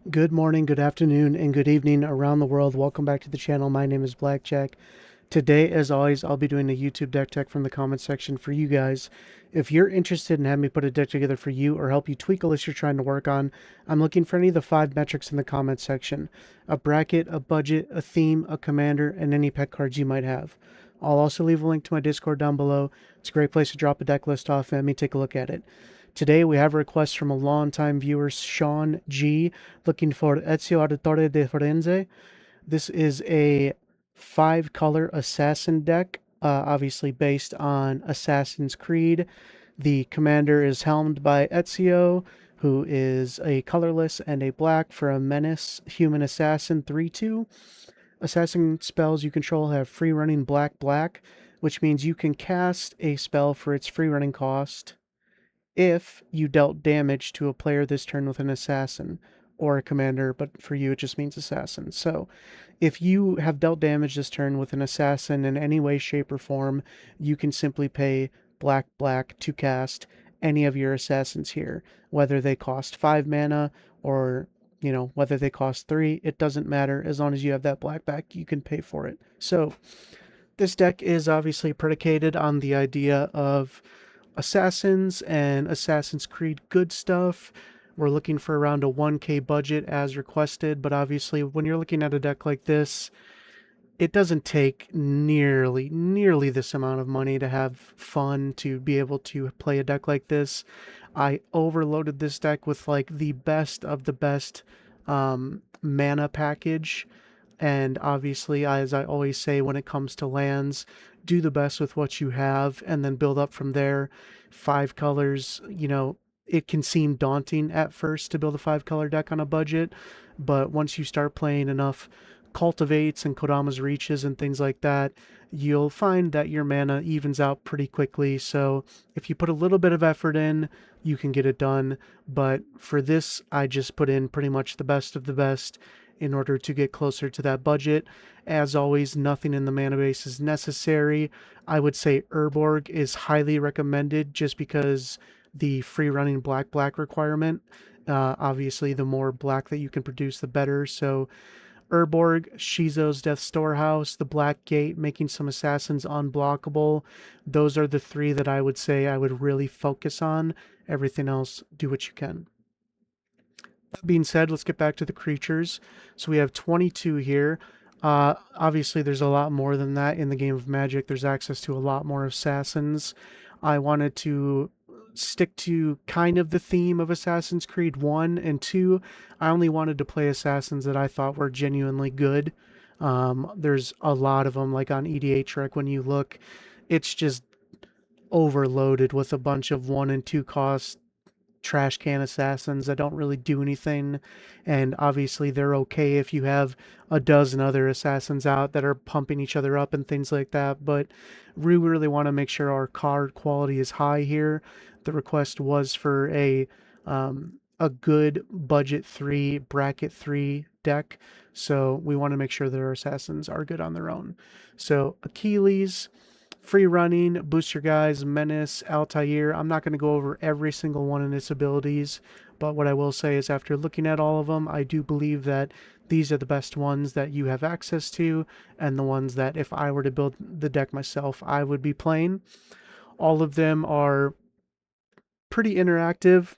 Good morning, good afternoon, and good evening around the world. Welcome back to the channel. My name is Blackjack. Today, as always, I'll be doing a YouTube deck tech from the comment section for you guys. If you're interested in having me put a deck together for you or help you tweak a list you're trying to work on, I'm looking for any of the 5 metrics in the comment section. A bracket, a budget, a theme, a commander, and any pet cards you might have. I'll also leave a link to my Discord down below. It's a great place to drop a deck list off and let me take a look at it. Today we have a request from a longtime viewer, Sean G, looking for Ezio Auditore da Firenze. This is a 5-color assassin deck, obviously based on Assassin's Creed. The commander is helmed by Ezio, who is a colorless and a black for a menace human assassin 3/2. Assassin spells you control have free running black black, which means you can cast a spell for its free running cost if you dealt damage to a player this turn with an assassin or a commander, but for you it just means assassin. So if you have dealt damage this turn with an assassin in any way, shape, or form, you can simply pay black black to cast any of your assassins here, whether they cost 5 mana or whether they cost 3, it doesn't matter. As long as you have that black back, you can pay for it. So this deck is obviously predicated on the idea of Assassins and Assassin's Creed good stuff. We're looking for around a 1K budget as requested, but obviously when you're looking at a deck like this, it doesn't take nearly this amount of money to have fun to be able to play a deck like this. I overloaded this deck with like the best of the best mana package. And obviously, as I always say when it comes to lands, do the best with what you have and then build up from there. 5 colors, it can seem daunting at first to build a 5-color deck on a budget, but once you start playing enough cultivates and Kodama's reaches and things like that, you'll find that your mana evens out pretty quickly. So if you put a little bit of effort in, you can get it done. But for this, I just put in pretty much the best of the best in order to get closer to that budget. As always, nothing in the mana base is necessary. I would say Urborg is highly recommended just because the free running black black requirement. Obviously, the more black that you can produce, the better. So Urborg, Shizo's Death Storehouse, the Black Gate, making some assassins unblockable. Those are the 3 that I would say I would really focus on. Everything else, do what you can. That being said, let's get back to the creatures. So we have 22 here. Obviously, there's a lot more than that in the game of Magic. There's access to a lot more assassins. I wanted to stick to kind of the theme of Assassin's Creed 1 and 2. I only wanted to play assassins that I thought were genuinely good. There's a lot of them, like on EDH Deck, when you look, it's just overloaded with a bunch of 1 and 2 cost trash can assassins that don't really do anything. And obviously, they're okay if you have a dozen other assassins out that are pumping each other up and things like that. But we really want to make sure our card quality is high here. The request was for a good budget 3, bracket 3 deck. So we want to make sure that our assassins are good on their own. So Achilles, free running, boost your guys, Menace, Altair. I'm not going to go over every single one in its abilities, but what I will say is after looking at all of them, I do believe that these are the best ones that you have access to, and the ones that if I were to build the deck myself, I would be playing. All of them are pretty interactive.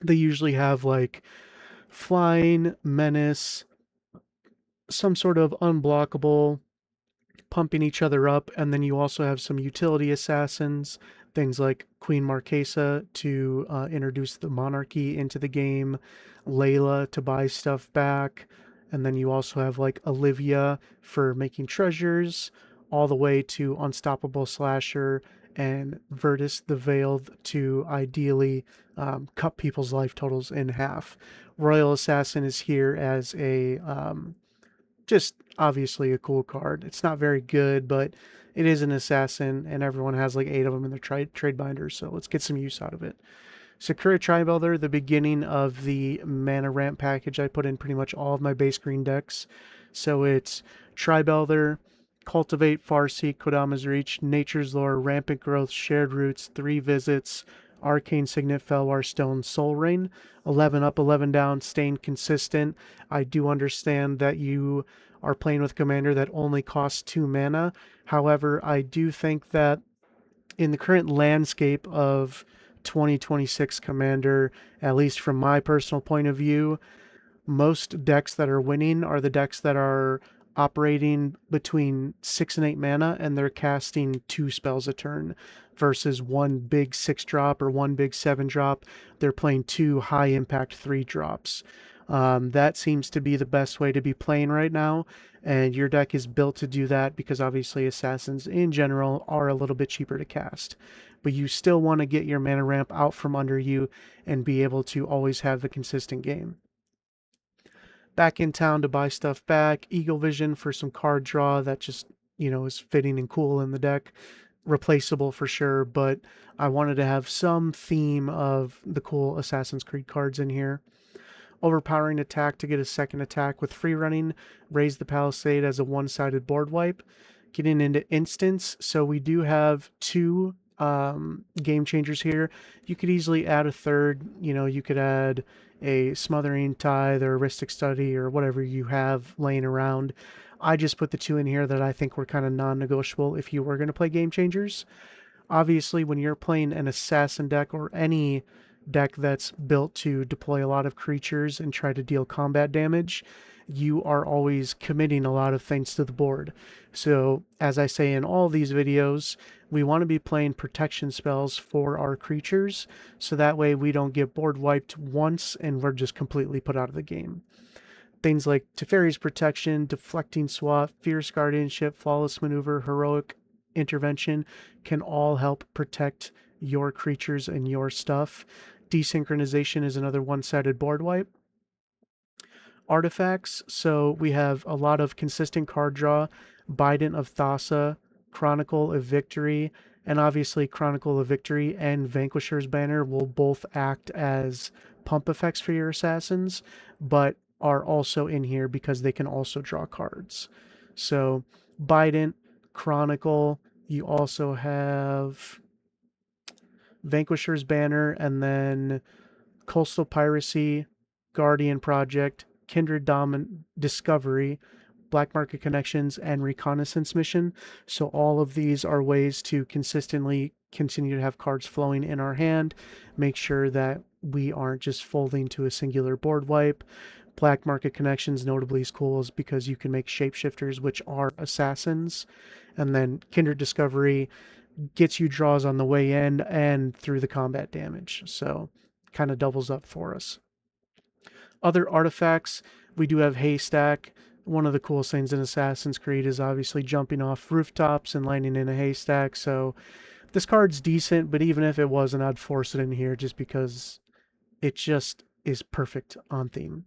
They usually have like flying, menace, some sort of unblockable, pumping each other up, and then you also have some utility assassins, things like Queen Marquesa to introduce the monarchy into the game, Layla to buy stuff back, and then you also have like Olivia for making treasures, all the way to Unstoppable Slasher and Virtus the Veiled to ideally cut people's life totals in half. Royal Assassin is here as a just obviously a cool card. It's not very good, but it is an assassin, and everyone has like 8 of them in their trade binders, so let's get some use out of it. Sakura Tribuilder, the beginning of the mana ramp package, I put in pretty much all of my base green decks. So it's Tribuilder, Cultivate, Farseek, Kodama's Reach, Nature's Lore, Rampant Growth, Shared Roots, 3 Visits, Arcane Signet, Felwar Stone, Soul Ring. 11 up, 11 down, staying consistent. I do understand that you are playing with a commander that only costs 2 mana. However, I do think that in the current landscape of 2026 Commander, at least from my personal point of view, most decks that are winning are the decks that are operating between 6 and 8 mana and they're casting 2 spells a turn versus one big 6 drop or one big 7 drop. They're playing 2 high impact 3 drops. That seems to be the best way to be playing right now, and your deck is built to do that because obviously assassins in general are a little bit cheaper to cast. But you still want to get your mana ramp out from under you and be able to always have a consistent game. Back in town to buy stuff back. Eagle Vision for some card draw that just, is fitting and cool in the deck. Replaceable for sure, but I wanted to have some theme of the cool Assassin's Creed cards in here. Overpowering attack to get a second attack with free running. Raise the Palisade as a one-sided board wipe. Getting into instants, so we do have 2 game changers here. You could easily add a third. You could add a Smothering Tithe or Aristic Study or whatever you have laying around. I just put the 2 in here that I think were kind of non-negotiable if you were going to play game changers. Obviously, when you're playing an assassin deck or any deck that's built to deploy a lot of creatures and try to deal combat damage, you are always committing a lot of things to the board. So, as I say in all these videos, we want to be playing protection spells for our creatures, so that way we don't get board wiped once and we're just completely put out of the game. Things like Teferi's Protection, Deflecting Swap, Fierce Guardianship, Flawless Maneuver, Heroic Intervention can all help protect your creatures and your stuff. Desynchronization is another one-sided board wipe. Artifacts, so we have a lot of consistent card draw. Bident of Thassa, Chronicle of Victory, and obviously Chronicle of Victory and Vanquisher's Banner will both act as pump effects for your assassins, but are also in here because they can also draw cards. So Bident, Chronicle, you also have Vanquisher's Banner, and then Coastal Piracy, Guardian Project, Kindred Discovery, Black Market Connections, and Reconnaissance Mission. So all of these are ways to consistently continue to have cards flowing in our hand, make sure that we aren't just folding to a singular board wipe. Black Market Connections notably is cool is because you can make shapeshifters, which are assassins. And then Kindred Discovery gets you draws on the way in and through the combat damage. So kind of doubles up for us. Other artifacts, we do have Haystack. One of the coolest things in Assassin's Creed is obviously jumping off rooftops and landing in a haystack. So this card's decent, but even if it wasn't, I'd force it in here just because it just is perfect on theme.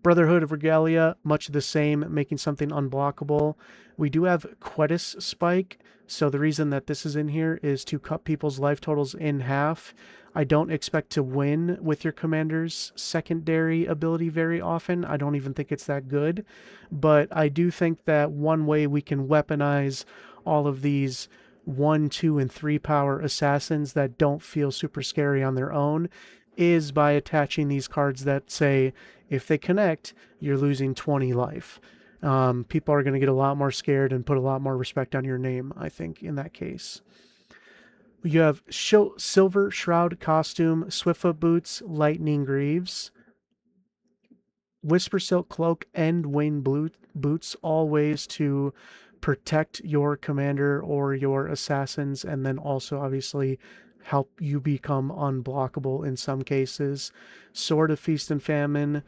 Brotherhood of Regalia, much the same, making something unblockable. We do have Quetus Spike, so the reason that this is in here is to cut people's life totals in half. I don't expect to win with your commander's secondary ability very often. I don't even think it's that good, but I do think that one way we can weaponize all of these 1, 2, and 3 power assassins that don't feel super scary on their own is by attaching these cards that say, if they connect, you're losing 20 life. People are going to get a lot more scared and put a lot more respect on your name, I think, in that case. You have Silver Shroud Costume, Swiftfoot Boots, Lightning Greaves, Whisper Silk Cloak, and Wing Boots, all ways to protect your commander or your assassins, and then also obviously help you become unblockable in some cases. Sword of Feast and Famine.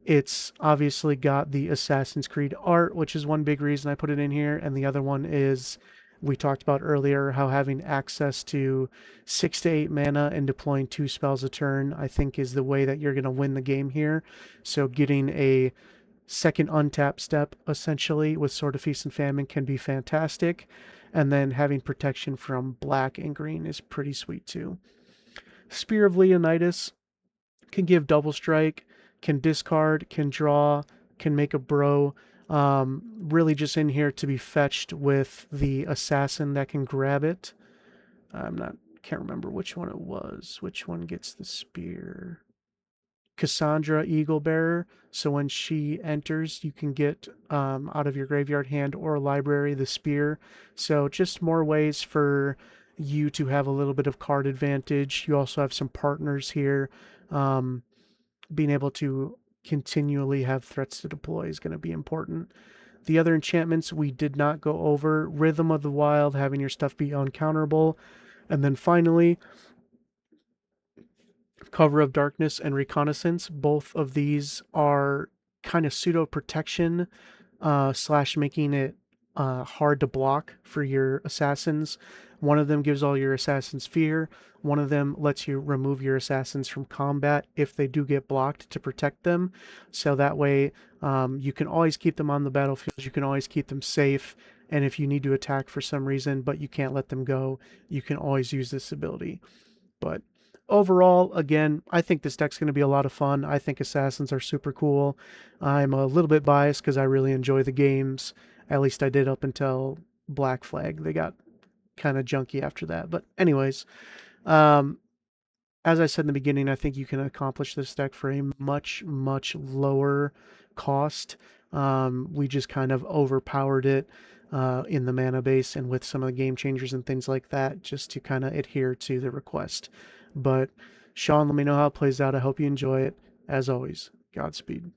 It's obviously got the Assassin's Creed art, which is one big reason I put it in here, and the other one is we talked about earlier how having access to 6 to 8 mana and deploying 2 spells a turn I think is the way that you're going to win the game here. So getting a second untap step essentially with Sword of Feast and Famine can be fantastic, and then having protection from black and green is pretty sweet too. Spear of Leonidas can give double strike, can discard, can draw, can make a bro. Really just in here to be fetched with the assassin that can grab it. I'm not can't remember which one it was. Which one gets the spear? Cassandra Eaglebearer. So when she enters, you can get out of your graveyard hand or library the spear. So just more ways for you to have a little bit of card advantage. You also have some partners here. Um, Being able to continually have threats to deploy is going to be important. The other enchantments we did not go over. Rhythm of the Wild, having your stuff be uncounterable. And then finally, Cover of Darkness and Reconnaissance. Both of these are kind of pseudo protection slash making it hard to block for your assassins. One of them gives all your assassins fear. One of them lets you remove your assassins from combat if they do get blocked to protect them. So that way you can always keep them on the battlefield. You can always keep them safe. And if you need to attack for some reason, but you can't let them go, you can always use this ability. But overall, again, I think this deck's going to be a lot of fun. I think Assassins are super cool. I'm a little bit biased because I really enjoy the games. At least I did up until Black Flag. They got kind of junky after that. But anyways, um, as I said in the beginning, I think you can accomplish this deck for a much, much lower cost. We just kind of overpowered it in the mana base and with some of the game changers and things like that just to kind of adhere to the request. But Sean, let me know how it plays out. I hope you enjoy it. As always, Godspeed.